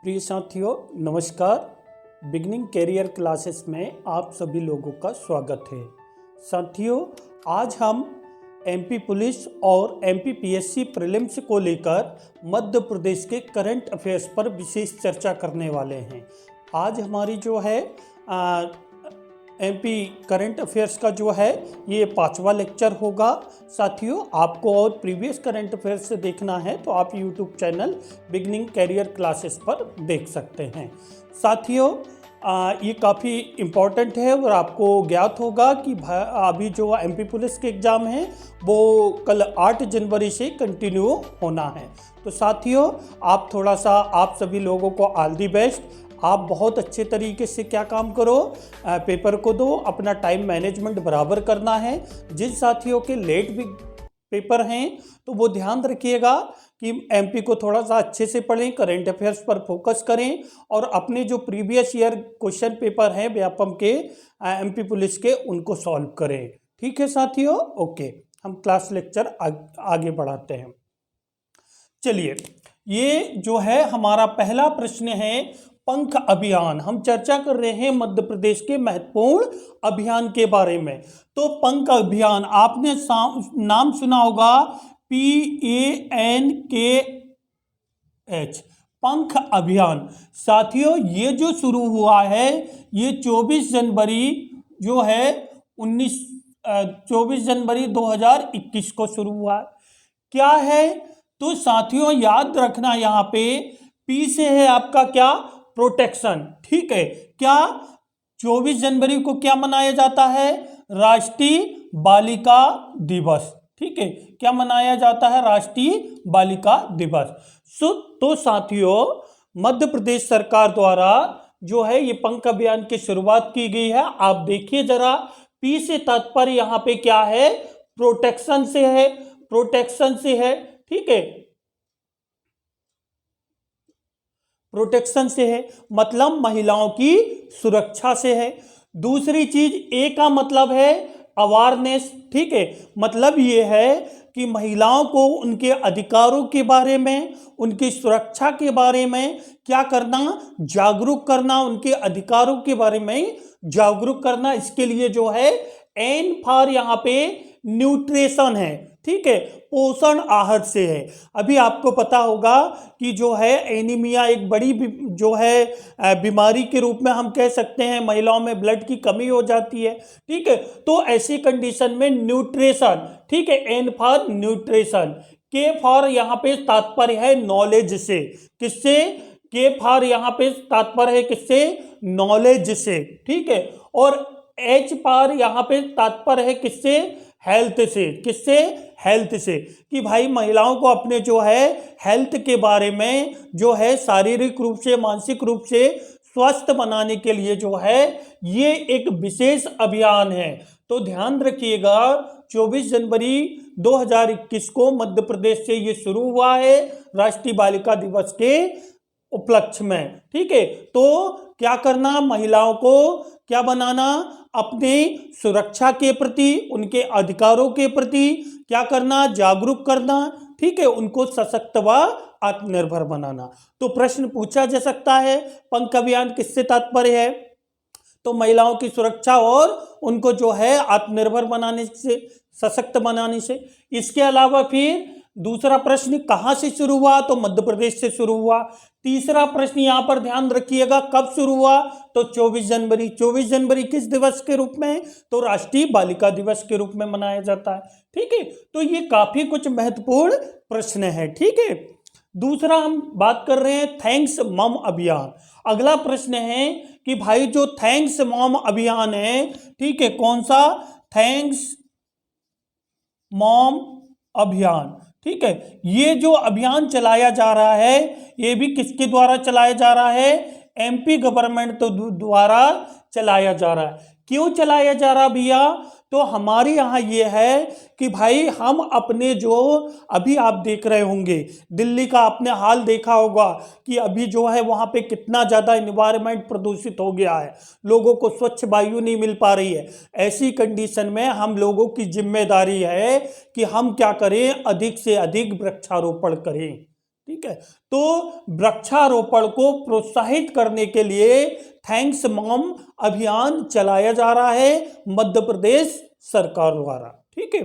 प्रिय साथियों, नमस्कार। बिगनिंग कैरियर क्लासेस में आप सभी लोगों का स्वागत है। साथियों, आज हम एमपी पुलिस और एमपी पीएससी प्रीलिम्स को लेकर मध्य प्रदेश के करंट अफेयर्स पर विशेष चर्चा करने वाले हैं। आज हमारी जो है एमपी करंट अफेयर्स का जो है ये 5वां लेक्चर होगा। साथियों, आपको और प्रीवियस करंट अफेयर्स से देखना है तो आप YouTube channel beginning career classes पर देख सकते हैं। साथियों, ये काफ़ी इम्पॉर्टेंट है और आपको ज्ञात होगा कि अभी जो एमपी पुलिस के एग्ज़ाम हैं वो कल 8 जनवरी से कंटिन्यू होना है। तो साथियों, आप थोड़ा सा आप सभी लोगों को ऑल दी बेस्ट। आप बहुत अच्छे तरीके से क्या काम करो, पेपर को दो, अपना टाइम मैनेजमेंट बराबर करना है। जिन साथियों के लेट भी पेपर हैं तो वो ध्यान रखिएगा कि एमपी को थोड़ा सा अच्छे से पढ़ें, करंट अफेयर्स पर फोकस करें और अपने जो प्रीवियस ईयर क्वेश्चन पेपर हैं व्यापम के, एमपी पुलिस के, उनको सॉल्व करें। ठीक है साथियों, ओके। हम क्लास लेक्चर आगे बढ़ाते हैं। चलिए, ये जो है हमारा पहला प्रश्न है पंख अभियान। हम चर्चा कर रहे हैं मध्य प्रदेश के महत्वपूर्ण अभियान के बारे में। तो पंख अभियान आपने नाम सुना होगा, PANKH, पंख अभियान। साथियों, ये जो शुरू हुआ है ये 24 जनवरी जो है 24 जनवरी 2021 को शुरू हुआ है। क्या है तो साथियों, याद रखना, यहाँ पे P से है आपका क्या, प्रोटेक्शन। ठीक है, क्या 24 जनवरी को क्या मनाया जाता है, राष्ट्रीय बालिका दिवस। ठीक है, क्या मनाया जाता है, राष्ट्रीय बालिका दिवस। तो साथियों, मध्य प्रदेश सरकार द्वारा जो है ये पंख अभियान की शुरुआत की गई है। आप देखिए जरा, P से तात्पर्य यहाँ पे क्या है, प्रोटेक्शन से है, प्रोटेक्शन से है। ठीक है, प्रोटेक्शन से है मतलब महिलाओं की सुरक्षा से है। दूसरी चीज, ए का मतलब है अवेयरनेस। ठीक है, मतलब ये है कि महिलाओं को उनके अधिकारों के बारे में, उनकी सुरक्षा के बारे में क्या करना, जागरूक करना, उनके अधिकारों के बारे में जागरूक करना। इसके लिए जो है एन फॉर यहाँ पे न्यूट्रिशन है। ठीक है, पोषण आहार से है। अभी आपको पता होगा कि जो है एनीमिया एक बड़ी जो है बीमारी के रूप में हम कह सकते हैं, महिलाओं में ब्लड की कमी हो जाती है। ठीक है, तो ऐसी कंडीशन में न्यूट्रिशन, ठीक है, एन फॉर न्यूट्रिशन। के फॉर यहाँ पे तात्पर्य है नॉलेज से। किससे, के फॉर यहाँ पे तात्पर्य है किससे, नॉलेज से। ठीक है, और एच फॉर यहाँ पे तात्पर्य है किससे, हेल्थ से। किससे, हेल्थ से, कि भाई महिलाओं को अपने जो है हेल्थ के बारे में जो है शारीरिक रूप से, मानसिक रूप से स्वस्थ बनाने के लिए जो है ये एक विशेष अभियान है। तो ध्यान रखिएगा, 24 जनवरी 2021 को मध्य प्रदेश से ये शुरू हुआ है राष्ट्रीय बालिका दिवस के उपलक्ष्य में। ठीक है, तो क्या करना, महिलाओं को क्या बनाना, अपने सुरक्षा के प्रति, उनके अधिकारों के प्रति क्या करना, जागरूक करना। ठीक है, उनको सशक्त व आत्मनिर्भर बनाना। तो प्रश्न पूछा जा सकता है, पंख अभियान किससे तात्पर्य है, तो महिलाओं की सुरक्षा और उनको जो है आत्मनिर्भर बनाने से, सशक्त बनाने से। इसके अलावा फिर दूसरा प्रश्न कहाँ से शुरू हुआ, तो मध्य प्रदेश से शुरू हुआ। तीसरा प्रश्न यहाँ पर ध्यान रखिएगा, कब शुरू हुआ, तो 24 जनवरी। 24 जनवरी किस दिवस के रूप में, तो राष्ट्रीय बालिका दिवस के रूप में मनाया जाता है। ठीक है, तो ये काफी कुछ महत्वपूर्ण प्रश्न है। ठीक है, दूसरा हम बात कर रहे हैं थैंक्स मॉम अभियान। अगला प्रश्न है कि भाई जो थैंक्स मॉम अभियान है, ठीक है, कौन सा, थैंक्स मॉम अभियान। ठीक है, ये जो अभियान चलाया जा रहा है ये भी किसके द्वारा चलाया जा रहा है, एमपी गवर्नमेंट द्वारा चलाया जा रहा है। क्यों चलाया जा रहा भैया, तो हमारे यहाँ ये है कि भाई हम अपने जो, अभी आप देख रहे होंगे दिल्ली का आपने हाल देखा होगा कि अभी जो है वहाँ पे कितना ज़्यादा एनवायरनमेंट प्रदूषित हो गया है, लोगों को स्वच्छ वायु नहीं मिल पा रही है। ऐसी कंडीशन में हम लोगों की जिम्मेदारी है कि हम क्या करें, अधिक से अधिक वृक्षारोपण करें। ठीक है। तो वृक्षारोपण को प्रोत्साहित करने के लिए थैंक्स मॉम अभियान चलाया जा रहा है मध्य प्रदेश सरकार द्वारा। ठीक है।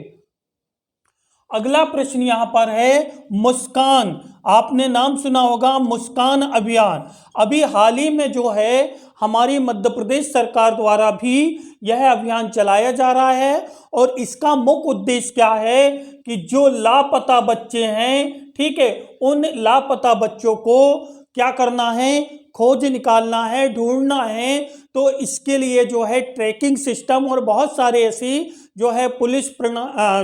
अगला प्रश्न यहां पर है मुस्कान। आपने नाम सुना होगा मुस्कान अभियान। अभी हाल ही में जो है हमारी मध्य प्रदेश सरकार द्वारा भी यह अभियान चलाया जा रहा है और इसका मुख्य उद्देश्य क्या है कि जो लापता बच्चे हैं, ठीक है, उन लापता बच्चों को क्या करना है, खोज निकालना है, ढूंढना है। तो इसके लिए जो है ट्रैकिंग सिस्टम और बहुत सारे ऐसी जो है पुलिस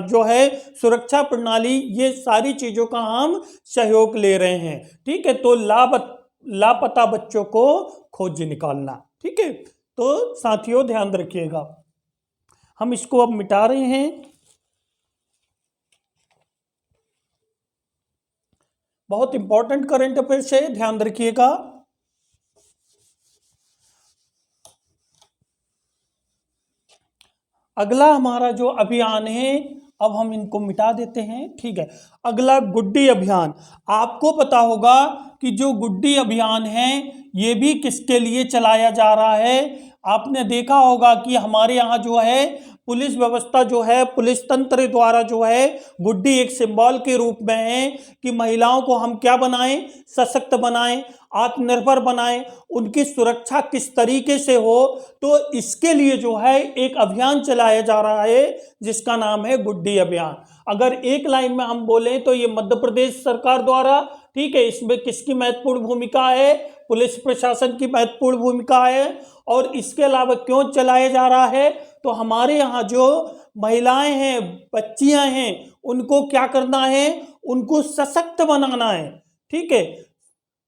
जो है सुरक्षा प्रणाली, ये सारी चीजों का हम सहयोग ले रहे हैं। ठीक है। तो लापता बच्चों को खोज निकालना। ठीक है। तो साथियों ध्यान रखिएगा, हम इसको अब मिटा रहे हैं। बहुत इंपॉर्टेंट करंट अफेयर्स है, ध्यान रखिएगा। अगला हमारा जो अभियान है, अब हम इनको मिटा देते हैं। ठीक है। अगला गुड्डी अभियान। आपको पता होगा कि जो गुड्डी अभियान है ये भी किसके लिए चलाया जा रहा है। आपने देखा होगा कि हमारे यहाँ जो है पुलिस व्यवस्था जो है, पुलिस तंत्र द्वारा जो है गुड्डी एक सिंबल के रूप में है कि महिलाओं को हम क्या बनाएं, सशक्त बनाएं, आत्मनिर्भर बनाएं, उनकी सुरक्षा किस तरीके से हो। तो इसके लिए जो है एक अभियान चलाया जा रहा है जिसका नाम है गुड्डी अभियान। अगर एक लाइन में हम बोलें तो ये मध्य प्रदेश सरकार द्वारा, ठीक है, इसमें किसकी महत्वपूर्ण भूमिका है, पुलिस प्रशासन की महत्वपूर्ण भूमिका है। और इसके अलावा क्यों चलाया जा रहा है, तो हमारे यहाँ जो महिलाएं हैं, बच्चियां हैं, उनको क्या करना है, उनको सशक्त बनाना है। ठीक है,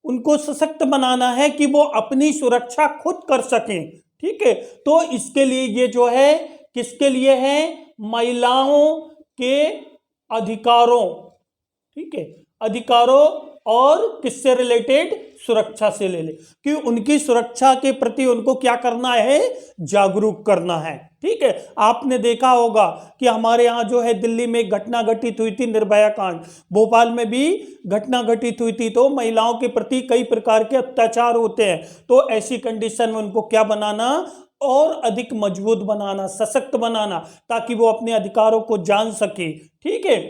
उनको सशक्त बनाना है कि वो अपनी सुरक्षा खुद कर सकें। ठीक है। तो इसके लिए ये जो है किसके लिए है, महिलाओं के अधिकारों, ठीक है, अधिकारों और किससे रिलेटेड, सुरक्षा से ले ले कि उनकी सुरक्षा के प्रति उनको क्या करना है, जागरूक करना है। ठीक है। आपने देखा होगा कि हमारे यहाँ जो है दिल्ली में घटना घटित हुई थी, निर्भया कांड, भोपाल में भी घटना घटित हुई थी। तो महिलाओं के प्रति कई प्रकार के अत्याचार होते हैं। तो ऐसी कंडीशन में उनको क्या बनाना, और अधिक मजबूत बनाना, सशक्त बनाना, ताकि वो अपने अधिकारों को जान सके। ठीक है।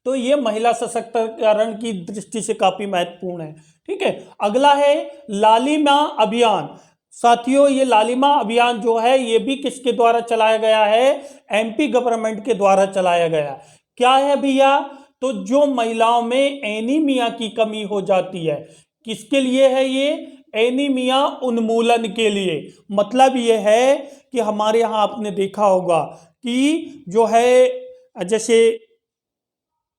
तो ये महिला सशक्तिकरण की दृष्टि से काफी महत्वपूर्ण है। ठीक है। अगला है लालिमा अभियान। साथियों ये लालिमा अभियान जो है ये भी किसके द्वारा चलाया गया है, एमपी गवर्नमेंट के द्वारा चलाया गया। क्या है भैया, तो जो महिलाओं में एनीमिया की कमी हो जाती है, किसके लिए है ये, एनीमिया उन्मूलन के लिए। मतलब ये है कि हमारे यहाँ आपने देखा होगा कि जो है जैसे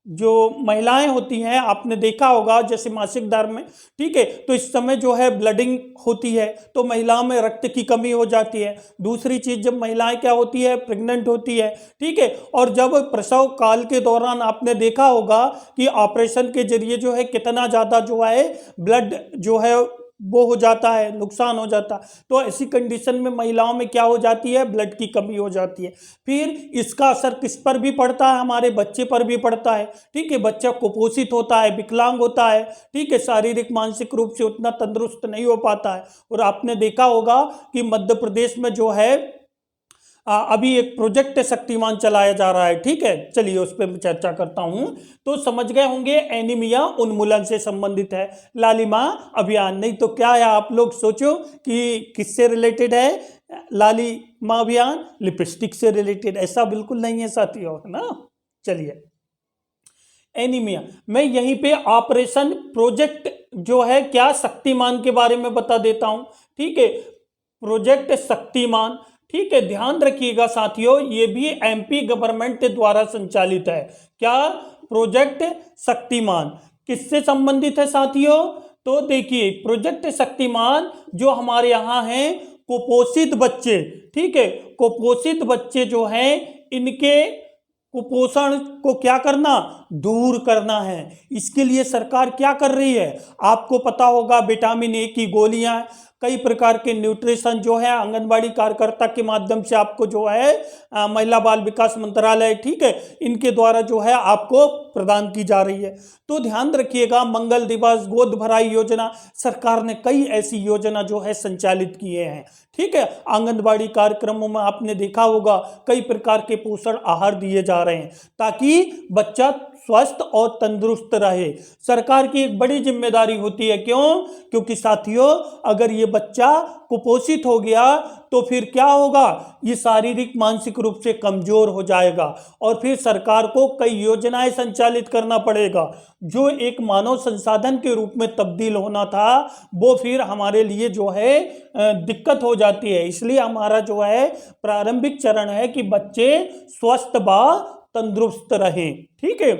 जो महिलाएं होती हैं, आपने देखा होगा जैसे मासिक धर्म में, ठीक है, तो इस समय जो है ब्लडिंग होती है तो महिलाओं में रक्त की कमी हो जाती है। दूसरी चीज, जब महिलाएं क्या होती है, प्रेग्नेंट होती है, ठीक है, और जब प्रसव काल के दौरान आपने देखा होगा कि ऑपरेशन के जरिए जो है कितना ज्यादा जो है ब्लड जो है वो हो जाता है, नुकसान हो जाता है। तो ऐसी कंडीशन में महिलाओं में क्या हो जाती है, ब्लड की कमी हो जाती है। फिर इसका असर किस पर भी पड़ता है, हमारे बच्चे पर भी पड़ता है। ठीक है, बच्चा कुपोषित होता है, विकलांग होता है, ठीक है, शारीरिक मानसिक रूप से उतना तंदुरुस्त नहीं हो पाता है। और आपने देखा होगा कि मध्य प्रदेश में जो है अभी एक प्रोजेक्ट शक्तिमान चलाया जा रहा है। ठीक है, चलिए उस पर चर्चा करता हूं। तो समझ गए होंगे एनीमिया उन्मूलन से संबंधित है लालिमा अभियान। नहीं तो क्या है, आप लोग सोचो कि किससे रिलेटेड है लालिमा अभियान, लिपस्टिक से रिलेटेड, ऐसा बिल्कुल नहीं है साथियों, है ना। चलिए एनीमिया, मैं यहीं पे ऑपरेशन प्रोजेक्ट जो है क्या शक्तिमान के बारे में बता देता हूं। ठीक है, प्रोजेक्ट शक्तिमान, ठीक है, ध्यान रखिएगा साथियों, ये भी एमपी गवर्नमेंट द्वारा संचालित है। क्या, प्रोजेक्ट शक्तिमान किससे संबंधित है साथियों, तो देखिए प्रोजेक्ट शक्तिमान जो हमारे यहाँ हैं कुपोषित बच्चे, ठीक है, कुपोषित बच्चे जो हैं इनके कुपोषण को क्या करना, दूर करना है। इसके लिए सरकार क्या कर रही है, आपको पता होगा विटामिन ए की गोलियां कई प्रकार के न्यूट्रिशन जो है आंगनबाड़ी कार्यकर्ता के माध्यम से आपको जो है महिला बाल विकास मंत्रालय, ठीक है, इनके द्वारा जो है आपको प्रदान की जा रही है। तो ध्यान रखिएगा, मंगल दिवस, गोद भराई योजना, सरकार ने कई ऐसी योजना जो है संचालित किए हैं, ठीक है। आंगनबाड़ी कार्यक्रमों में आपने देखा होगा कई प्रकार के पोषण आहार दिए जा रहे हैं ताकि बच्चा स्वस्थ और तंदुरुस्त रहे। सरकार की एक बड़ी जिम्मेदारी होती है, क्यों? क्योंकि साथियों, अगर ये बच्चा कुपोषित हो गया तो फिर क्या होगा? ये शारीरिक मानसिक रूप से कमजोर हो जाएगा और फिर सरकार को कई योजनाएं संचालित करना पड़ेगा। जो एक मानव संसाधन के रूप में तब्दील होना था वो फिर हमारे लिए जो है दिक्कत हो जाती है। इसलिए हमारा जो है प्रारंभिक चरण है कि बच्चे स्वस्थ व तंदुरुस्त रहें, ठीक है।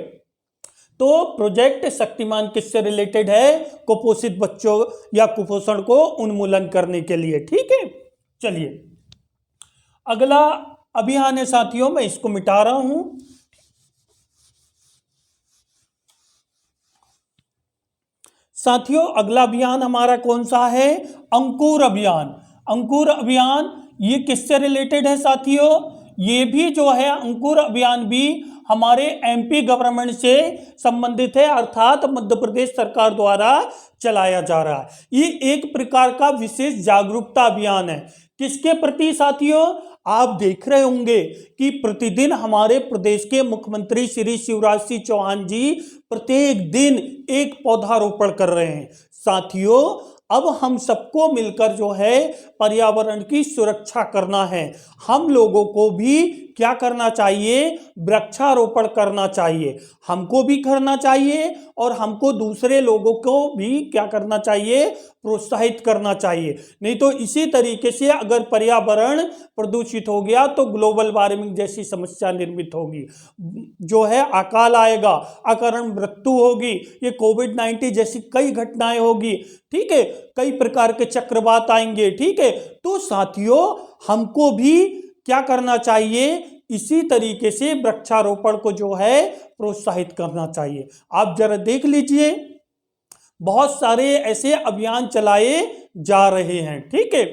तो प्रोजेक्ट शक्तिमान किससे रिलेटेड है? कुपोषित बच्चों या कुपोषण को उन्मूलन करने के लिए, ठीक है। चलिए अगला अभियान है साथियों, मैं इसको मिटा रहा हूं। साथियों अगला अभियान हमारा कौन सा है? अंकुर अभियान। अंकुर अभियान ये किससे रिलेटेड है साथियों? ये भी जो है अंकुर अभियान भी हमारे एमपी गवर्नमेंट से संबंधित है, अर्थात मध्य प्रदेश सरकार द्वारा चलाया जा रहा है। ये एक प्रकार का विशेष जागरूकता अभियान है। किसके प्रति साथियों? आप देख रहे होंगे कि प्रतिदिन हमारे प्रदेश के मुख्यमंत्री श्री शिवराज सिंह चौहान जी प्रत्येक दिन एक पौधारोपण कर रहे हैं। साथियों अब हम सबको मिलकर जो है पर्यावरण की सुरक्षा करना है। हम लोगों को भी क्या करना चाहिए? वृक्षारोपण करना चाहिए। हमको भी करना चाहिए और हमको दूसरे लोगों को भी क्या करना चाहिए? प्रोत्साहित करना चाहिए। नहीं तो इसी तरीके से अगर पर्यावरण प्रदूषित हो गया तो ग्लोबल वार्मिंग जैसी समस्या निर्मित होगी, जो है अकाल आएगा, अकारण मृत्यु होगी, ये कोविड-19 जैसी कई घटनाएं होगी, ठीक है, कई प्रकार के चक्रवात आएंगे, ठीक है। तो साथियों हमको भी क्या करना चाहिए? इसी तरीके से वृक्षारोपण को जो है प्रोत्साहित करना चाहिए। आप जरा देख लीजिए बहुत सारे ऐसे अभियान चलाए जा रहे हैं, ठीक है।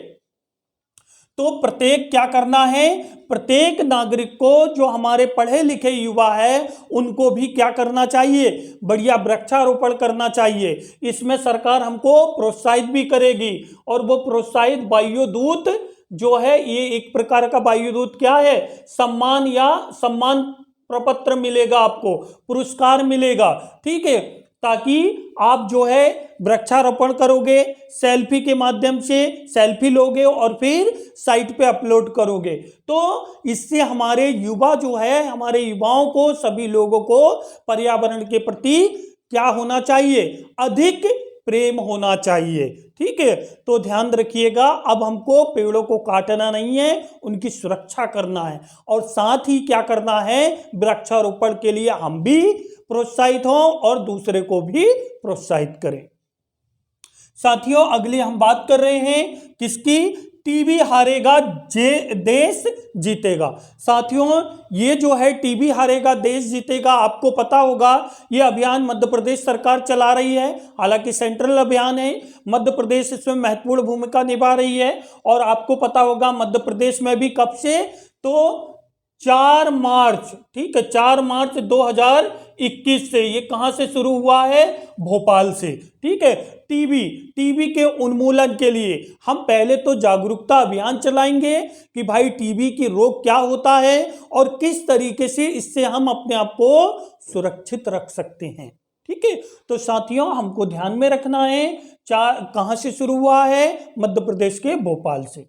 तो प्रत्येक क्या करना है? प्रत्येक नागरिक को, जो हमारे पढ़े लिखे युवा है, उनको भी क्या करना चाहिए? बढ़िया वृक्षारोपण करना चाहिए। इसमें सरकार हमको प्रोत्साहित भी करेगी और वो प्रोत्साहित वायुदूत जो है, ये एक प्रकार का वायुदूत क्या है? सम्मान या सम्मान प्रपत्र मिलेगा, आपको पुरस्कार मिलेगा, ठीक है, ताकि आप जो है वृक्षारोपण करोगे, सेल्फी के माध्यम से सेल्फी लोगे और फिर साइट पे अपलोड करोगे। तो इससे हमारे युवा जो है, हमारे युवाओं को, सभी लोगों को पर्यावरण के प्रति क्या होना चाहिए? अधिक प्रेम होना चाहिए, ठीक है। तो ध्यान रखिएगा, अब हमको पेड़ों को काटना नहीं है, उनकी सुरक्षा करना है और साथ ही क्या करना है? वृक्षारोपण के लिए हम भी प्रोत्साहित हों और दूसरे को भी प्रोत्साहित करें। साथियों अगली हम बात कर रहे हैं किसकी? टीबी हारेगा देश जीतेगा। साथियों ये जो है टीबी हारेगा देश जीतेगा, आपको पता होगा ये अभियान मध्य प्रदेश सरकार चला रही है। हालांकि सेंट्रल अभियान है, मध्य प्रदेश इसमें महत्वपूर्ण भूमिका निभा रही है। और आपको पता होगा मध्य प्रदेश में भी कब से? तो 4 मार्च, ठीक है, 4 मार्च 2021 से। ये कहां से शुरू हुआ है? भोपाल से, ठीक है। टीबी के उन्मूलन के लिए हम पहले तो जागरूकता अभियान चलाएंगे कि भाई टीबी की रोग क्या होता है और किस तरीके से इससे हम अपने आप को सुरक्षित रख सकते हैं, ठीक है। तो साथियों हमको ध्यान में रखना है, कहां से शुरू हुआ है? मध्य प्रदेश के भोपाल से।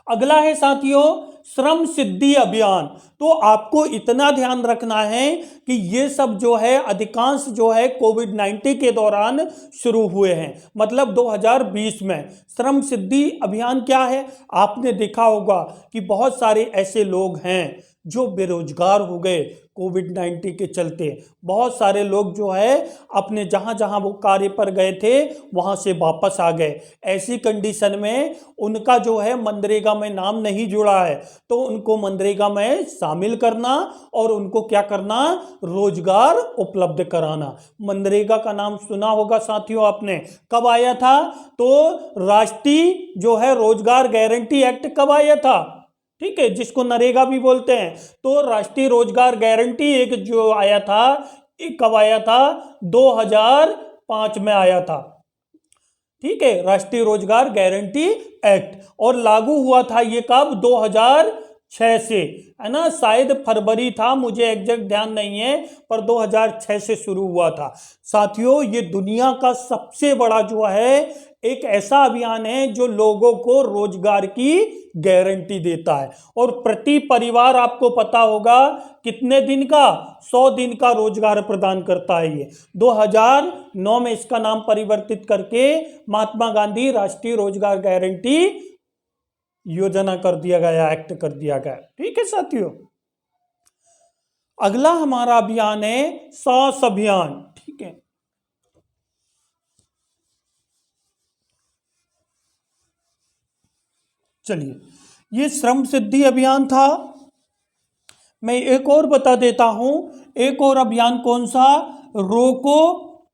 अगला है साथियों श्रम सिद्धि अभियान। तो आपको इतना ध्यान रखना है कि ये सब जो है अधिकांश जो है कोविड-19 के दौरान शुरू हुए हैं, मतलब 2020 में। श्रम सिद्धि अभियान क्या है? आपने देखा होगा कि बहुत सारे ऐसे लोग हैं जो बेरोजगार हो गए कोविड-19 के चलते, बहुत सारे लोग जो है अपने जहां जहां वो कार्य पर गए थे वहां से वापस आ गए। ऐसी कंडीशन में उनका जो है मनरेगा में नाम नहीं जुड़ा है, तो उनको मनरेगा में शामिल करना और उनको क्या करना, रोजगार उपलब्ध कराना। मनरेगा का नाम सुना होगा साथियों आपने, कब आया था? तो राष्ट्रीय जो है रोजगार गारंटी एक्ट कब आया था? ठीक है, जिसको नरेगा भी बोलते हैं। तो राष्ट्रीय रोजगार गारंटी एक जो आया था, ये कब आया था? 2005 में आया था। ठीक है, राष्ट्रीय रोजगार गारंटी एक्ट, और लागू हुआ था ये कब? 2006 से, है ना, शायद फरवरी था, मुझे एग्जैक्ट ध्यान नहीं है, पर 2006 से शुरू हुआ था। साथियों, ये दुनिया का सबसे बड़ा जो है एक ऐसा अभियान है जो लोगों को रोजगार की गारंटी देता है, और प्रति परिवार आपको पता होगा कितने दिन का, 100 दिन का रोजगार प्रदान करता है ये। 2009 में इसका नाम परिवर्तित करके महात्मा गांधी राष्ट्रीय रोजगार गारंटी योजना कर दिया गया, एक्ट कर दिया गया। ठीक है साथियों, अगला हमारा अभियान है सास अभियान। ठीक है, चलिए, ये श्रम सिद्धि अभियान था। मैं एक और बता देता हूं, एक और अभियान कौन सा? रोको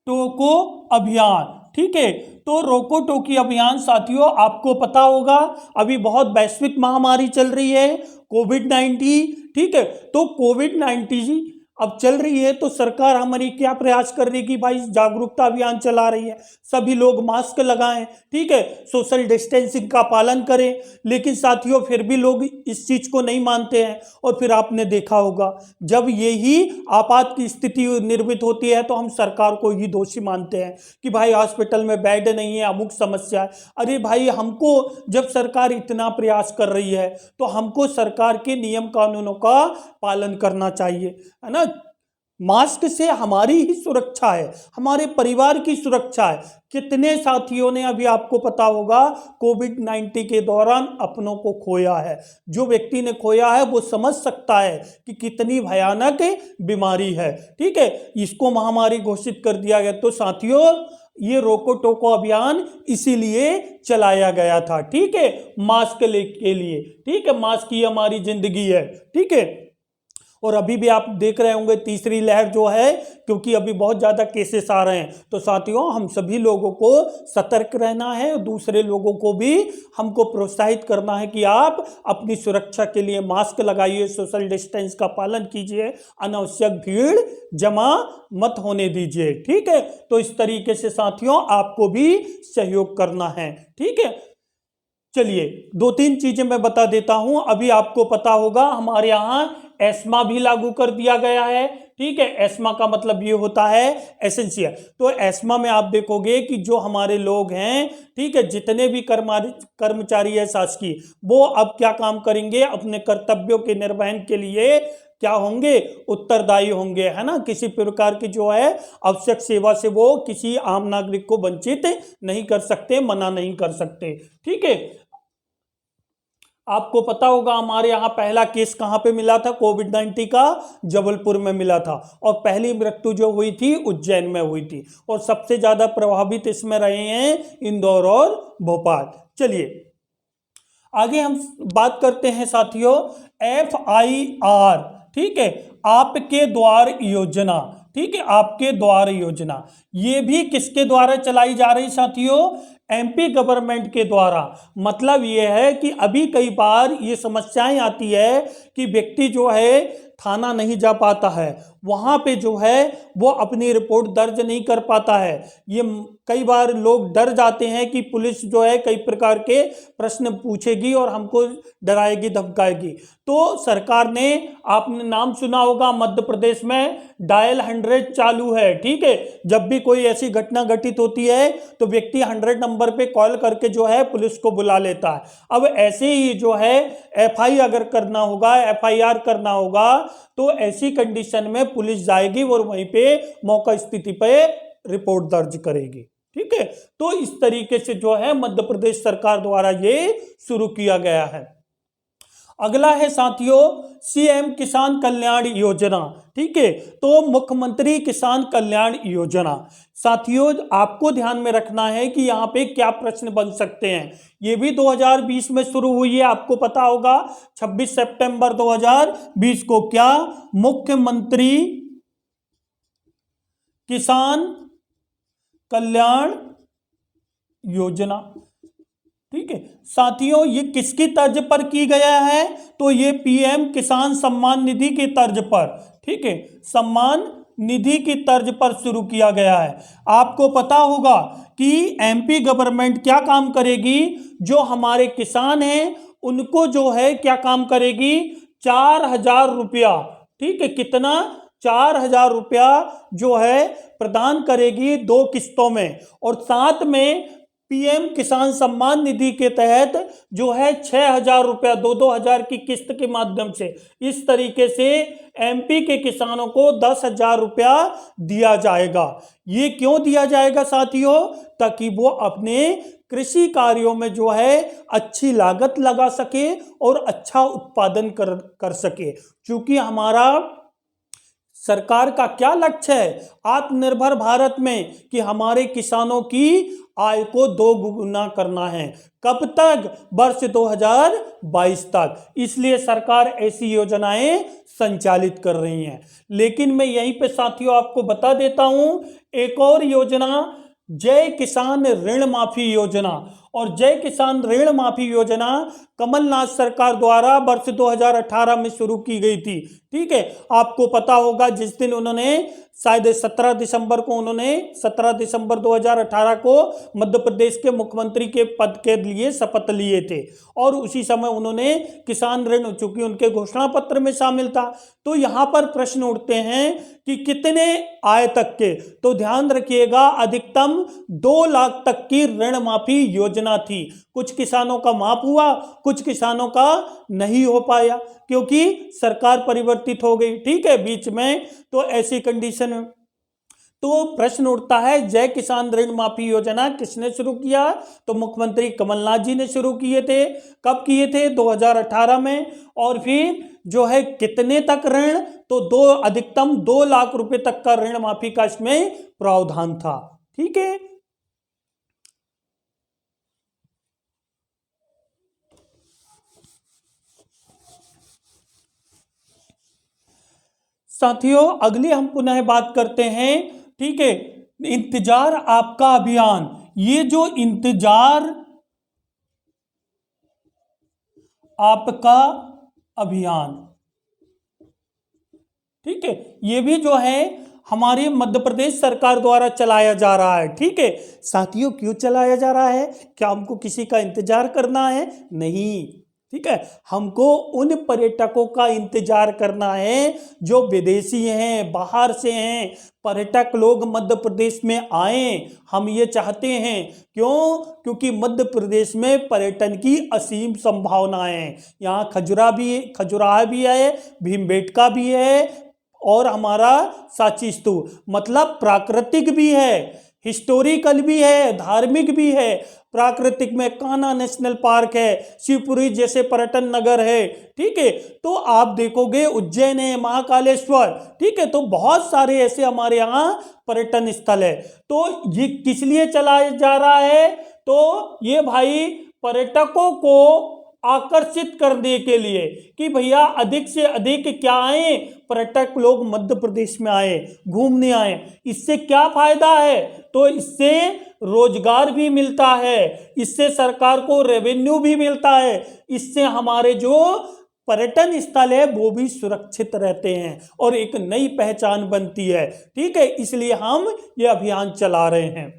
टोको अभियान। ठीक है, तो रोको टोकी अभियान साथियों आपको पता होगा, अभी बहुत वैश्विक महामारी चल रही है कोविड-19। ठीक है, तो कोविड-19 अब चल रही है, तो सरकार हमारी क्या प्रयास कर रही है कि भाई जागरूकता अभियान चला रही है, सभी लोग मास्क लगाएं, ठीक है, सोशल डिस्टेंसिंग का पालन करें। लेकिन साथियों फिर भी लोग इस चीज को नहीं मानते हैं, और फिर आपने देखा होगा जब यही आपात की स्थिति निर्मित होती है तो हम सरकार को ही दोषी मानते हैं कि भाई हॉस्पिटल में बेड नहीं है, अमुक समस्या है। अरे भाई, हमको जब सरकार इतना प्रयास कर रही है तो हमको सरकार के नियम कानूनों का पालन करना चाहिए, है ना। मास्क से हमारी ही सुरक्षा है, हमारे परिवार की सुरक्षा है। कितने साथियों ने, अभी आपको पता होगा, कोविड-19 के दौरान अपनों को खोया है। जो व्यक्ति ने खोया है वो समझ सकता है कि कितनी भयानक बीमारी है। ठीक है, इसको महामारी घोषित कर दिया गया। तो साथियों, ये रोको टोको अभियान इसीलिए चलाया गया था। ठीक है, मास्क के लिए। ठीक है, मास्क ही हमारी जिंदगी है। ठीक है, और अभी भी आप देख रहे होंगे तीसरी लहर जो है, क्योंकि अभी बहुत ज़्यादा केसेस आ रहे हैं। तो साथियों, हम सभी लोगों को सतर्क रहना है, दूसरे लोगों को भी हमको प्रोत्साहित करना है कि आप अपनी सुरक्षा के लिए मास्क लगाइए, सोशल डिस्टेंस का पालन कीजिए, अनावश्यक भीड़ जमा मत होने दीजिए। ठीक है, तो इस तरीके से साथियों आपको भी सहयोग करना है। ठीक है, चलिए, 2-3 चीजें मैं बता देता हूं। अभी आपको पता होगा हमारे यहाँ एस्मा भी लागू कर दिया गया है। ठीक है, एस्मा का मतलब ये होता है एसेंशियल। तो एस्मा में आप देखोगे कि जो हमारे लोग हैं, ठीक है, जितने भी कर्मचारी है शासकीय, वो अब क्या काम करेंगे, अपने कर्तव्यों के निर्वहन के लिए क्या होंगे, उत्तरदायी होंगे, है ना। किसी प्रकार की जो है आवश्यक सेवा से वो किसी आम नागरिक को वंचित नहीं कर सकते, मना नहीं कर सकते। ठीक है, आपको पता होगा हमारे यहाँ पहला केस कहाँ पे मिला था कोविड-19 का? जबलपुर में मिला था, और पहली मृत्यु जो हुई थी उज्जैन में हुई थी, और सबसे ज्यादा प्रभावित इसमें रहे हैं इंदौर और भोपाल। चलिए आगे हम बात करते हैं साथियों FIR। ठीक है, आपके द्वार योजना। ठीक है, आपके द्वार योजना ये भी किसके द्वारा चलाई जा रही साथियों? MP गवर्नमेंट के द्वारा। मतलब ये है कि अभी कई बार ये समस्याएं आती है कि व्यक्ति जो है थाना नहीं जा पाता है, वहां पे जो है वो अपनी रिपोर्ट दर्ज नहीं कर पाता है। ये कई बार लोग डर जाते हैं कि पुलिस जो है कई प्रकार के प्रश्न पूछेगी और हमको डराएगी धमकाएगी। तो सरकार ने, आपने नाम सुना होगा, मध्य प्रदेश में डायल 100 चालू है। ठीक है, जब भी कोई ऐसी घटना घटित होती है तो व्यक्ति 100 नंबर पे कॉल करके जो है पुलिस को बुला लेता है। अब ऐसे ही जो है FI अगर करना होगा, FIR करना होगा, तो ऐसी कंडीशन में पुलिस जाएगी और वहीं पे मौका स्थिति पे रिपोर्ट दर्ज करेगी। ठीक है, तो इस तरीके से जो है मध्य प्रदेश सरकार द्वारा ये शुरू किया गया है। अगला है साथियों सीएम किसान कल्याण योजना। ठीक है, तो मुख्यमंत्री किसान कल्याण योजना। साथियों आपको ध्यान में रखना है कि यहाँ पे क्या प्रश्न बन सकते हैं। ये भी 2020 में शुरू हुई है, आपको पता होगा 26 सितंबर 2020 को। क्या? मुख्यमंत्री किसान कल्याण योजना। ठीक है साथियों, ये किसकी तर्ज पर की गया है? तो ये पीएम किसान सम्मान निधि की तर्ज पर, ठीक है, सम्मान निधि की तर्ज पर शुरू किया गया है। आपको पता होगा कि एमपी गवर्नमेंट क्या काम करेगी, जो हमारे किसान हैं उनको जो है क्या काम करेगी, 4,000 रुपया, ठीक है, कितना, 4,000 रुपया जो है प्रदान करेगी 2 किस्तों में। और साथ में पीएम किसान सम्मान निधि के तहत जो है 6,000 रुपया 2-2 हजार की किस्त के माध्यम से, इस तरीके से एमपी के किसानों को 10,000 रुपया दिया जाएगा। ये क्यों दिया जाएगा साथियों? ताकि वो अपने कृषि कार्यों में जो है अच्छी लागत लगा सके और अच्छा उत्पादन कर सके। क्योंकि हमारा सरकार का क्या लक्ष्य है आत्मनिर्भर भारत में, कि हमारे किसानों की आय को 2 गुना करना है। कब तक? वर्ष 2022 तक। इसलिए सरकार ऐसी योजनाएं संचालित कर रही हैं। लेकिन मैं यहीं पे साथियों आपको बता देता हूं, एक और योजना जय किसान ऋण माफी योजना। और जय किसान ऋण माफी योजना कमलनाथ सरकार द्वारा वर्ष 2018 में शुरू की गई थी। ठीक है, आपको पता होगा जिस दिन उन्होंने शायद 17 दिसंबर को, उन्होंने 17 दिसंबर 2018 को मध्य प्रदेश के मुख्यमंत्री के पद के लिए शपथ लिए थे। और उसी समय उन्होंने किसान ऋण, चूंकि उनके घोषणा पत्र में शामिल था। तो यहां पर प्रश्न उठते हैं कि कितने आय तक के? तो ध्यान रखिएगा, अधिकतम 2 लाख तक की ऋण माफी योजना थी। कुछ किसानों का माफ हुआ, कुछ किसानों का नहीं हो पाया, क्योंकि सरकार परिवर्तित हो गई, ठीक है, बीच में। तो ऐसी कंडीशन है। तो प्रश्न उठता है, जय किसान ऋण माफी योजना किसने शुरू किया? तो मुख्यमंत्री कमलनाथ जी ने शुरू किए थे। कब किए थे? 2018 में। और फिर जो है कितने तक ऋण? तो अधिकतम 2 लाख रुपए तक का ऋण माफी का इसमें प्रावधान था। ठीक है, साथियों अगली हम पुनः बात करते हैं, ठीक है, इंतजार आपका अभियान। ये जो इंतजार आपका अभियान, ठीक है, ये भी जो है हमारी मध्य प्रदेश सरकार द्वारा चलाया जा रहा है। ठीक है साथियों, क्यों चलाया जा रहा है? क्या हमको किसी का इंतजार करना है? नहीं, ठीक है, हमको उन पर्यटकों का इंतजार करना है जो विदेशी हैं, बाहर से हैं। पर्यटक लोग मध्य प्रदेश में आए, हम ये चाहते हैं। क्यों? क्योंकि मध्य प्रदेश में पर्यटन की असीम संभावनाएं हैं। यहाँ खजुराहो भी है, भीमबेटका भी है, और हमारा सांची स्तूप, मतलब प्राकृतिक भी है, हिस्टोरिकल भी है, धार्मिक भी है। प्राकृतिक में कान्हा नेशनल पार्क है, शिवपुरी जैसे पर्यटन नगर है। ठीक है, तो आप देखोगे उज्जैन है, महाकालेश्वर, ठीक है, तो बहुत सारे ऐसे हमारे यहाँ पर्यटन स्थल है। तो ये किस लिए चलाया जा रहा है? तो ये भाई पर्यटकों को आकर्षित करने के लिए, कि भैया अधिक से अधिक क्या आए, पर्यटक लोग मध्य प्रदेश में आए, घूमने आए। इससे क्या फायदा है? तो इससे रोजगार भी मिलता है, इससे सरकार को रेवेन्यू भी मिलता है, इससे हमारे जो पर्यटन स्थल है वो भी सुरक्षित रहते हैं और एक नई पहचान बनती है। ठीक है, इसलिए हम ये अभियान चला रहे हैं।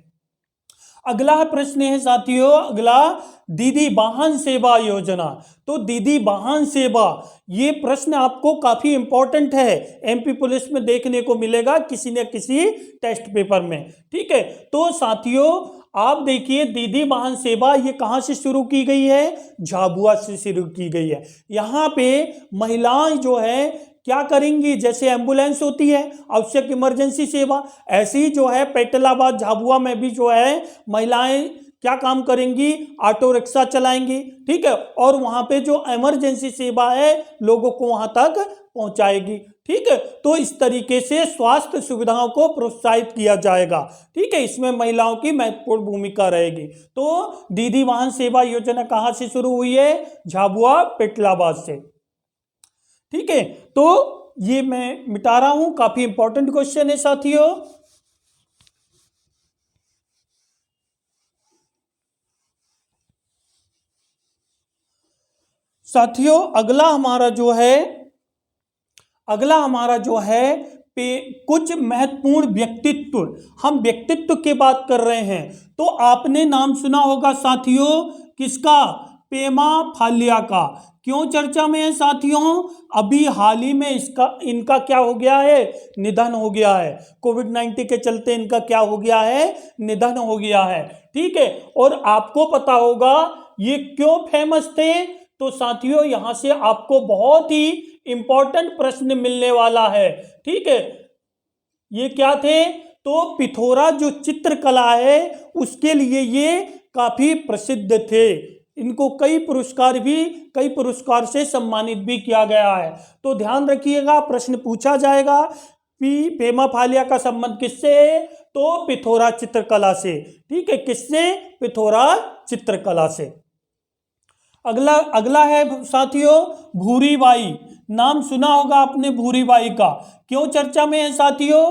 अगला प्रश्न है साथियों, अगला दीदी वाहन सेवा योजना। तो दीदी वाहन सेवा, ये प्रश्न आपको काफी इंपॉर्टेंट है, एमपी पुलिस में देखने को मिलेगा किसी न किसी टेस्ट पेपर में। ठीक है, तो साथियों आप देखिए, दीदी वाहन सेवा ये कहां से शुरू की गई है? झाबुआ से शुरू की गई है। यहाँ पे महिलाएं जो है क्या करेंगी? जैसे एम्बुलेंस होती है, आवश्यक इमरजेंसी सेवा, ऐसी जो है पेटलाबाद झाबुआ में भी जो है महिलाएं क्या काम करेंगी, ऑटो रिक्शा चलाएंगी, ठीक है, और वहां पे जो इमरजेंसी सेवा है लोगों को वहां तक पहुंचाएगी, ठीक है। तो इस तरीके से स्वास्थ्य सुविधाओं को प्रोत्साहित किया जाएगा, ठीक है, इसमें महिलाओं की महत्वपूर्ण भूमिका रहेगी। तो दीदी वाहन सेवा योजना कहां से शुरू हुई है, झाबुआ पेटलाबाद से, ठीक है। तो ये मैं मिटा रहा हूं, काफी इंपॉर्टेंट क्वेश्चन है साथियों। साथियों अगला हमारा जो है कुछ महत्वपूर्ण व्यक्तित्व, हम व्यक्तित्व की बात कर रहे हैं। तो आपने नाम सुना होगा साथियों, किसका, पेमा फालिया का। क्यों चर्चा में है साथियों, अभी हाल ही में इनका क्या हो गया है, निधन हो गया है। कोविड-19 के चलते इनका क्या हो गया है, निधन हो गया है, ठीक है। और आपको पता होगा ये क्यों फेमस थे। तो साथियों यहां से आपको बहुत ही इंपॉर्टेंट प्रश्न मिलने वाला है, ठीक है। ये क्या थे, तो पिथोरा जो चित्रकला है उसके लिए ये काफी प्रसिद्ध थे। इनको कई पुरस्कार से सम्मानित भी किया गया है। तो ध्यान रखिएगा, प्रश्न पूछा जाएगा पेमा फालिया का संबंध किससे है, तो पिथोरा चित्रकला से, ठीक है, किससे, पिथोरा चित्रकला से। अगला है साथियों भूरीबाई। नाम सुना होगा आपने भूरीबाई का। क्यों चर्चा में है साथियों,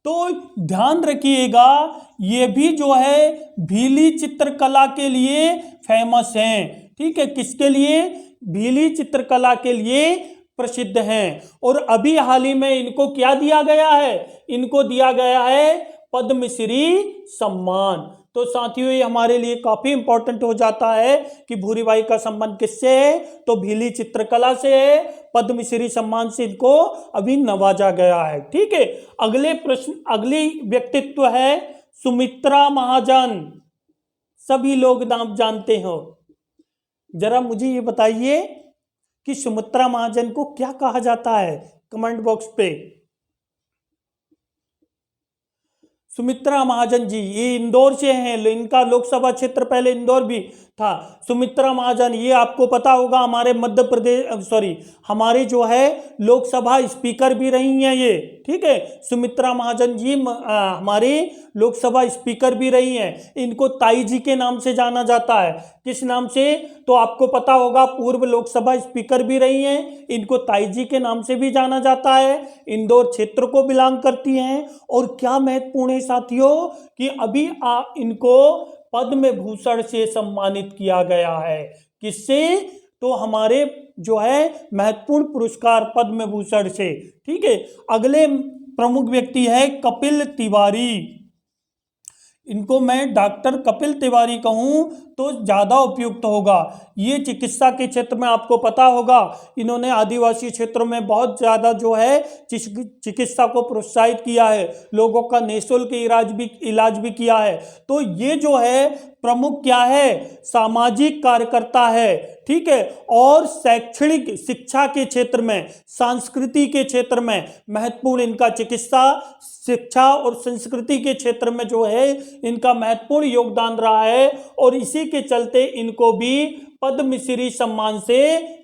तो ध्यान रखिएगा ये भी जो है भीली चित्रकला के लिए फेमस हैं, ठीक है, किसके लिए, भीली चित्रकला के लिए प्रसिद्ध हैं। और अभी हाल ही में इनको क्या दिया गया है, इनको दिया गया है पद्मश्री सम्मान। तो साथियों ये हमारे लिए काफी इंपॉर्टेंट हो जाता है कि भूरीबाई का संबंध किससे है, तो भीली चित्रकला से है। पद्मश्री सम्मान से इनको अभी नवाजा गया है, ठीक है। अगली व्यक्तित्व है सुमित्रा महाजन। सभी लोग नाम जानते हो। जरा मुझे ये बताइए कि सुमित्रा महाजन को क्या कहा जाता है, कमेंट बॉक्स पे। सुमित्रा महाजन जी ये इंदौर से हैं, इनका लोकसभा क्षेत्र पहले इंदौर भी था। सुमित्रा महाजन ये आपको पता होगा हमारे मध्य प्रदेश हमारे जो है लोकसभा स्पीकर भी रही हैं ये, ठीक है। सुमित्रा महाजन जी हमारे लोकसभा स्पीकर भी रही हैं। इनको ताई जी के नाम से जाना जाता है। किस नाम से, तो आपको पता होगा पूर्व लोकसभा स्पीकर भी रही हैं, इनको ताई जी के नाम से भी जाना जाता है। इंदौर क्षेत्र को बिलोंग करती हैं। और क्या महत्वपूर्ण है साथियों कि अभी इनको पद्म भूषण से सम्मानित किया गया है। किससे, तो हमारे जो है महत्वपूर्ण पुरस्कार पद्म भूषण से, ठीक है। अगले प्रमुख व्यक्ति है कपिल तिवारी। इनको मैं डॉक्टर कपिल तिवारी कहूं तो ज़्यादा उपयुक्त होगा। ये चिकित्सा के क्षेत्र में आपको पता होगा इन्होंने आदिवासी क्षेत्रों में बहुत ज़्यादा जो है चिकित्सा को प्रोत्साहित किया है, लोगों का निःशुल्क इलाज भी किया है। तो ये जो है प्रमुख क्या है, सामाजिक कार्यकर्ता है, ठीक है। और शैक्षणिक शिक्षा के क्षेत्र में, संस्कृति के क्षेत्र में महत्वपूर्ण इनका चिकित्सा, शिक्षा और संस्कृति के क्षेत्र में जो है इनका महत्वपूर्ण योगदान रहा है। और इसी के चलते इनको भी पद्मश्री सम्मान से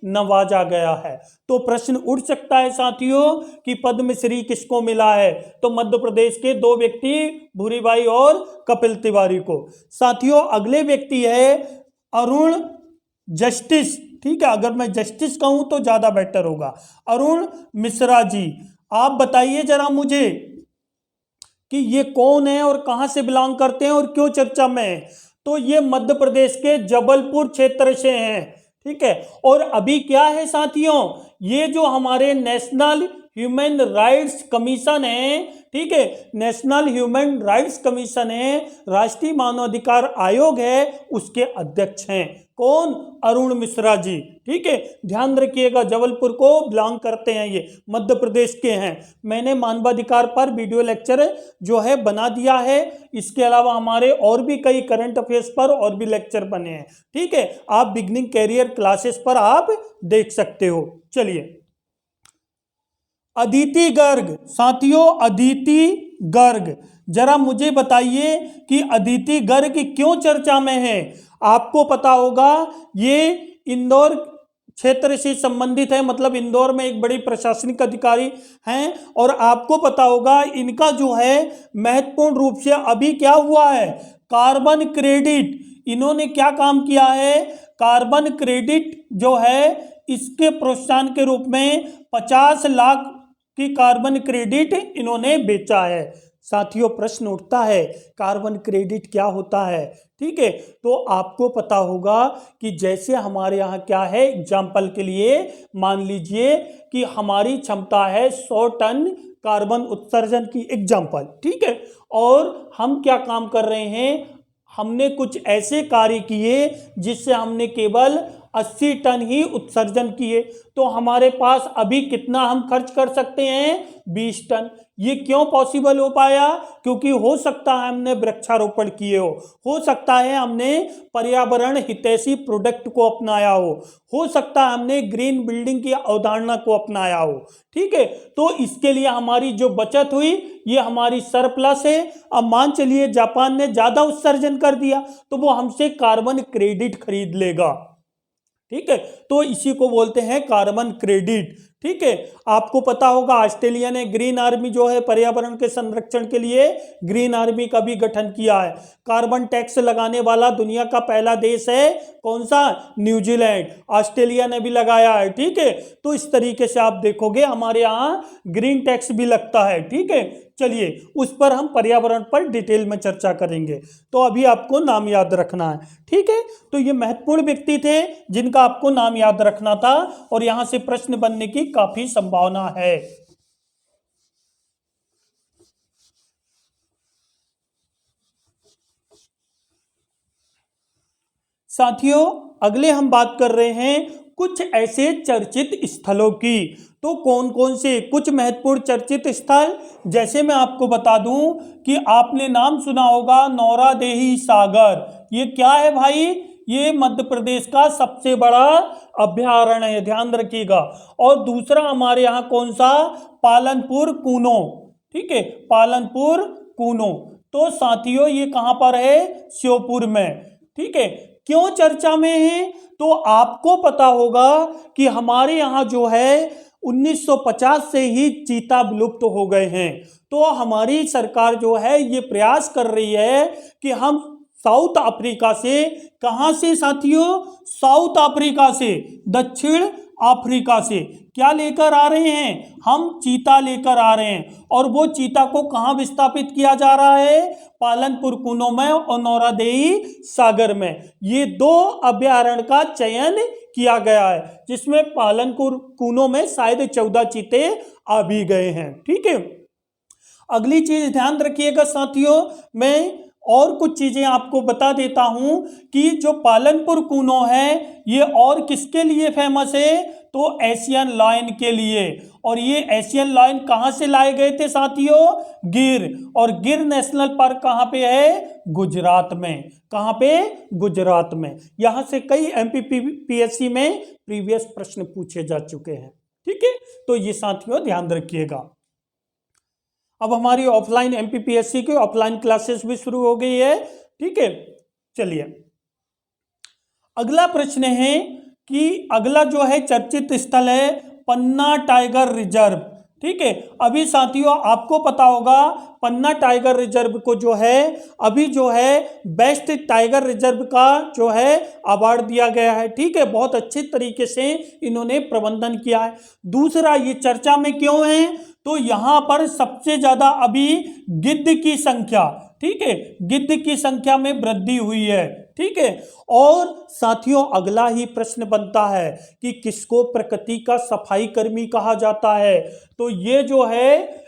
नवाजा गया है। तो प्रश्न उठ सकता है साथियों कि पद्मश्री किसको मिला है, तो मध्य प्रदेश के दो व्यक्ति भूरीबाई और कपिल तिवारी को। साथियों अगले व्यक्ति है अरुण जस्टिस, ठीक है, अगर मैं जस्टिस कहूं तो ज्यादा बेटर होगा। अरुण मिश्रा जी, आप बताइए जरा मुझे कि ये कौन है और कहां से बिलोंग करते हैं और क्यों चर्चा में है। तो ये मध्य प्रदेश के जबलपुर क्षेत्र से हैं, ठीक है। और अभी क्या है साथियों, ये जो हमारे नेशनल ह्यूमन राइट्स कमीशन है, ठीक है, नेशनल ह्यूमन राइट्स कमीशन है, राष्ट्रीय मानवाधिकार आयोग है, उसके अध्यक्ष हैं। कौन, अरुण मिश्रा जी, ठीक है। ध्यान रखिएगा जबलपुर को बिलोंग करते हैं, ये मध्य प्रदेश के हैं। मैंने मानवाधिकार पर वीडियो लेक्चर जो है बना दिया है। इसके अलावा हमारे और भी कई करंट अफेयर्स पर और भी लेक्चर बने हैं, ठीक है। आप बिगनिंग कैरियर क्लासेस पर आप देख सकते हो। चलिए अदिति गर्ग, साथियों अदिति गर्ग जरा मुझे बताइए कि अदिति गर्ग क्यों चर्चा में है। आपको पता होगा ये इंदौर क्षेत्र से संबंधित है, मतलब इंदौर में एक बड़ी प्रशासनिक अधिकारी हैं, और आपको पता होगा इनका जो है महत्वपूर्ण रूप से अभी क्या हुआ है, कार्बन क्रेडिट, इन्होंने क्या काम किया है, कार्बन क्रेडिट जो है इसके प्रोत्साहन के रूप में 50 लाख की कार्बन क्रेडिट इन्होंने बेचा है। साथियों प्रश्न उठता है कार्बन क्रेडिट क्या होता है, ठीक है। तो आपको पता होगा कि जैसे हमारे यहाँ क्या है, एग्जाम्पल के लिए मान लीजिए कि हमारी क्षमता है 100 टन कार्बन उत्सर्जन की, एग्जाम्पल, ठीक है। और हम क्या काम कर रहे हैं, हमने कुछ ऐसे कार्य किए जिससे हमने केवल 80 टन ही उत्सर्जन किए, तो हमारे पास अभी कितना हम खर्च कर सकते हैं, 20 टन। ये क्यों पॉसिबल हो पाया, क्योंकि हो सकता है हमने वृक्षारोपण किए हो सकता है हमने पर्यावरण हितैषी प्रोडक्ट को अपनाया हो सकता है हमने ग्रीन बिल्डिंग की अवधारणा को अपनाया हो, ठीक है। तो इसके लिए हमारी जो बचत हुई ये हमारी सरप्लस है। अब मान चलिए जापान ने ज्यादा उत्सर्जन कर दिया तो वो हमसे कार्बन क्रेडिट खरीद लेगा, ठीक है। तो इसी को बोलते हैं कार्बन क्रेडिट, ठीक है। आपको पता होगा ऑस्ट्रेलिया ने ग्रीन आर्मी जो है पर्यावरण के संरक्षण के लिए ग्रीन आर्मी का भी गठन किया है। कार्बन टैक्स लगाने वाला दुनिया का पहला देश है कौन सा, न्यूजीलैंड। ऑस्ट्रेलिया ने भी लगाया है, ठीक है। तो इस तरीके से आप देखोगे हमारे यहाँ ग्रीन टैक्स भी लगता है, ठीक है। चलिए उस पर हम पर्यावरण पर डिटेल में चर्चा करेंगे। तो अभी आपको नाम याद रखना है, ठीक है। तो ये महत्वपूर्ण व्यक्ति थे जिनका आपको नाम याद रखना था और यहां से प्रश्न बनने की काफी संभावना है। साथियों अगले हम बात कर रहे हैं कुछ ऐसे चर्चित स्थलों की। तो कौन कौन से कुछ महत्वपूर्ण चर्चित स्थल, जैसे मैं आपको बता दूं कि आपने नाम सुना होगा नौरादेही सागर। ये क्या है भाई, ये मध्य प्रदेश का सबसे बड़ा अभ्यारण्य है, ध्यान रखिएगा। और दूसरा हमारे यहाँ कौन सा, पालनपुर कूनो, ठीक है, पालनपुर कूनो। तो साथियों ये कहां पर है, श्योपुर में, ठीक है। क्यों चर्चा में है, तो आपको पता होगा कि हमारे यहाँ जो है 1950 से ही चीता विलुप्त हो गए हैं। तो हमारी सरकार जो है ये प्रयास कर रही है कि हम साउथ अफ्रीका से, कहां से साथियों, साउथ अफ्रीका से, दक्षिण अफ्रीका से क्या लेकर आ रहे हैं, हम चीता लेकर आ रहे हैं। और वो चीता को कहां विस्थापित किया जा रहा है, पालनपुर कूनो में और नौरादेही सागर में। ये दो अभ्यारण्य का चयन किया गया है जिसमें पालनपुर कूनो में शायद 14 चीते आ भी गए हैं, ठीक है। अगली चीज ध्यान रखिएगा साथियों, मैं और कुछ चीजें आपको बता देता हूं कि जो पालनपुर कूनो है ये और किसके लिए फेमस है, तो एशियन लायन के लिए। और ये एशियन लायन कहां से लाए गए थे साथियों, गिर। और गिर नेशनल पार्क कहां पे है, गुजरात में। कहां पे, गुजरात में। यहां से कई एमपीपीएससी में प्रीवियस प्रश्न पूछे जा चुके हैं, ठीक है। तो ये साथियों ध्यान रखिएगा। अब हमारी ऑफलाइन एमपीपीएससी की ऑफलाइन क्लासेस भी शुरू हो गई है, ठीक है। चलिए अगला प्रश्न है कि अगला जो है चर्चित स्थल है पन्ना टाइगर रिजर्व, ठीक है। अभी साथियों आपको पता होगा पन्ना टाइगर रिजर्व को जो है अभी जो है बेस्ट टाइगर रिजर्व का जो है अवार्ड दिया गया है, ठीक है। बहुत अच्छे तरीके से इन्होंने प्रबंधन किया है। दूसरा ये चर्चा में क्यों है, तो यहां पर सबसे ज्यादा अभी गिद्ध की संख्या, ठीक है, गिद्ध की संख्या में वृद्धि हुई है, ठीक है। और साथियों अगला ही प्रश्न बनता है कि किसको प्रकृति का सफाई कर्मी कहा जाता है, तो ये जो है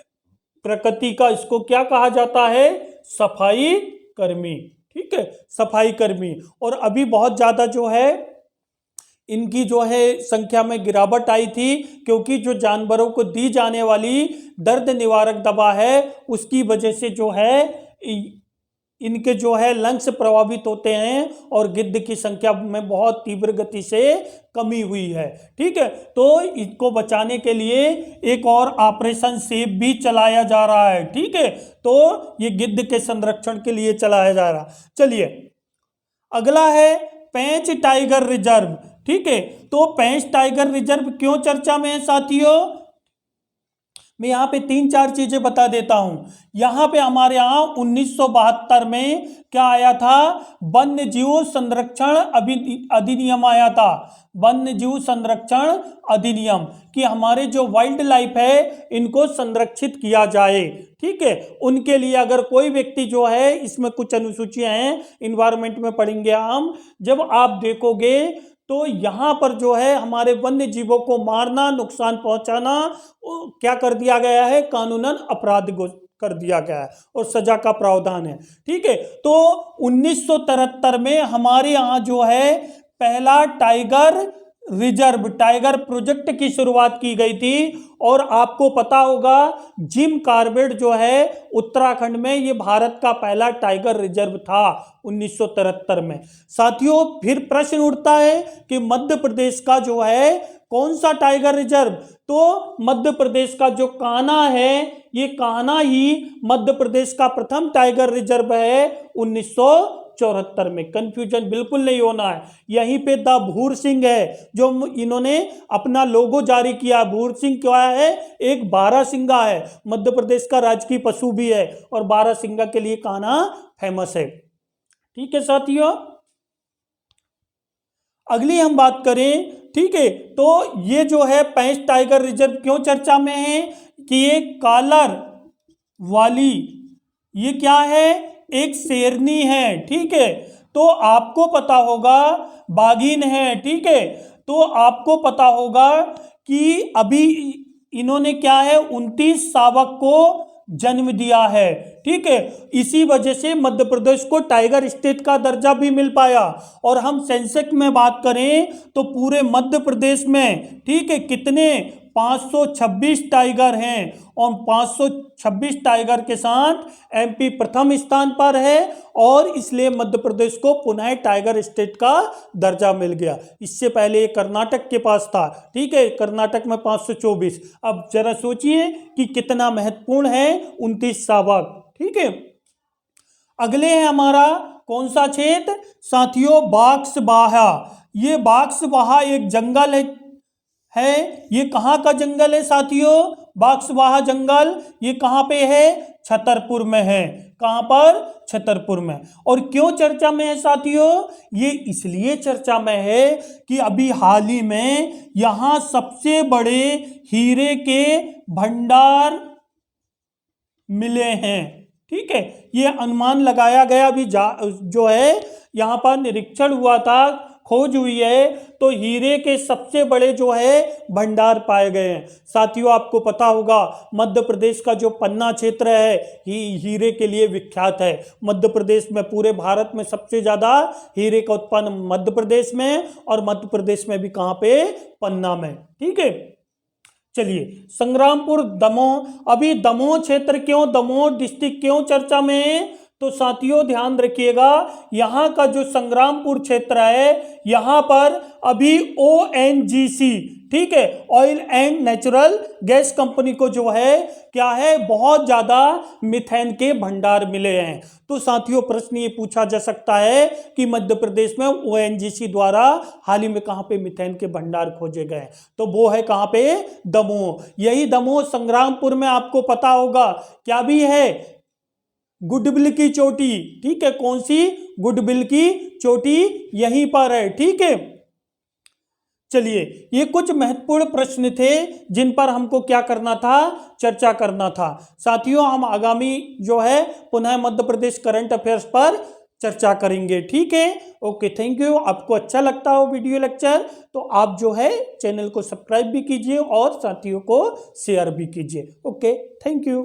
प्रकृति का, इसको क्या कहा जाता है, सफाई कर्मी, ठीक है, सफाई कर्मी। और अभी बहुत ज्यादा जो है इनकी जो है संख्या में गिरावट आई थी, क्योंकि जो जानवरों को दी जाने वाली दर्द निवारक दवा है उसकी वजह से जो है इनके जो है लंग्स प्रभावित होते हैं और गिद्ध की संख्या में बहुत तीव्र गति से कमी हुई है। ठीक है, तो इसको बचाने के लिए एक और ऑपरेशन सेव भी चलाया जा रहा है। ठीक है, तो ये गिद्ध के संरक्षण के लिए चलाया जा रहा। चलिए अगला है पेंच टाइगर रिजर्व। ठीक है, तो पेंच टाइगर रिजर्व क्यों चर्चा में है साथियों, मैं यहाँ पे 3-4 चीजें बता देता हूं। यहाँ पे हमारे यहाँ 1972 में क्या आया था, वन्य जीव संरक्षण अधिनियम आया था। वन्य जीव संरक्षण अधिनियम कि हमारे जो वाइल्ड लाइफ है इनको संरक्षित किया जाए। ठीक है, उनके लिए अगर कोई व्यक्ति जो है, इसमें कुछ अनुसूचियां हैं, इन्वायरमेंट में पढ़ेंगे हम, जब आप देखोगे तो यहाँ पर जो है हमारे वन्य जीवों को मारना, नुकसान पहुंचाना क्या कर दिया गया है, कानूनन अपराध कर दिया गया है और सजा का प्रावधान है। ठीक है, तो 1973 में हमारे यहाँ जो है पहला टाइगर रिजर्व, टाइगर प्रोजेक्ट की शुरुआत की गई थी। और आपको पता होगा जिम कॉर्बेट जो है उत्तराखंड में, ये भारत का पहला टाइगर रिजर्व था 1973 में। साथियों फिर प्रश्न उठता है कि मध्य प्रदेश का जो है कौन सा टाइगर रिजर्व, तो मध्य प्रदेश का जो कान्हा है, ये कान्हा ही मध्य प्रदेश का प्रथम टाइगर रिजर्व है 1974 में। कंफ्यूजन बिल्कुल नहीं होना है। यहीं पे द भूर सिंह है जो इन्होंने अपना लोगो जारी किया। भूर सिंह क्या है, एक बारहसिंगा है, मध्य प्रदेश का राजकीय पशु भी है और बारहसिंगा के लिए कान्हा फेमस है। ठीक है साथियों, अगली हम बात करें। ठीक है, तो ये जो है पेंच टाइगर रिजर्व क्यों चर्चा में है कि ये कॉलर वाली, ये क्या है, एक शेरनी है। ठीक है, तो आपको पता होगा बाघिन है। ठीक है, तो आपको पता होगा कि अभी इन्होंने क्या है 29 शावक को जन्म दिया है। ठीक है, इसी वजह से मध्य प्रदेश को टाइगर स्टेट का दर्जा भी मिल पाया। और हम सेंसेक्स में बात करें तो पूरे मध्य प्रदेश में, ठीक है, कितने 526 टाइगर हैं और 526 टाइगर के साथ एमपी प्रथम स्थान पर है और इसलिए मध्य प्रदेश को पुनः टाइगर स्टेट का दर्जा मिल गया। इससे पहले ये कर्नाटक के पास था। ठीक है, कर्नाटक में 524। अब जरा सोचिए कि कितना महत्वपूर्ण है 29 शावक। ठीक है, अगले है हमारा कौन सा क्षेत्र साथियों, बाक्सबाहा। ये बाक्सबाहा एक जंगल है। ये कहाँ का जंगल है साथियों, बाक्सबाहा जंगल, ये कहाँ पे है, छतरपुर में है। कहाँ पर, छतरपुर में। और क्यों चर्चा में है साथियों, ये इसलिए चर्चा में है कि अभी हाल ही में यहाँ सबसे बड़े हीरे के भंडार मिले हैं। ठीक है, ये अनुमान लगाया गया, अभी जो है यहाँ पर निरीक्षण हुआ था, खोज हुई है, तो हीरे के सबसे बड़े जो है भंडार पाए गए हैं। साथियों आपको पता होगा मध्य प्रदेश का जो पन्ना क्षेत्र है हीरे के लिए विख्यात है। मध्य प्रदेश में, पूरे भारत में सबसे ज्यादा हीरे का उत्पादन मध्य प्रदेश में, और मध्य प्रदेश में भी कहाँ पे, पन्ना में। ठीक है, चलिए संग्रामपुर दमोह, अभी दमोह क्षेत्र क्यों, दमोह डिस्ट्रिक्ट क्यों चर्चा में है, तो साथियों ध्यान रखिएगा यहाँ का जो संग्रामपुर क्षेत्र है, यहाँ पर अभी ONGC, ठीक है, oil and natural gas company को जो है क्या है, बहुत ज्यादा मिथेन के भंडार मिले हैं। तो साथियों प्रश्न ये पूछा जा सकता है कि मध्य प्रदेश में ONGC द्वारा हाल ही में कहाँ पे मिथेन के भंडार खोजे गए, तो वो है कहाँ पे, दमोह। यही दमोह संग्रामपुर में आपको पता होगा क्या भी है, गुडविल की चोटी। ठीक है, कौन सी, गुडविल की चोटी यहीं पर है। ठीक है, चलिए ये कुछ महत्वपूर्ण प्रश्न थे जिन पर हमको क्या करना था, चर्चा करना था। साथियों हम आगामी जो है पुनः मध्य प्रदेश करंट अफेयर्स पर चर्चा करेंगे। ठीक है, ओके, थैंक यू। आपको अच्छा लगता हो वीडियो लेक्चर तो आप जो है चैनल को सब्सक्राइब भी कीजिए और साथियों को शेयर भी कीजिए। Okay, thank you.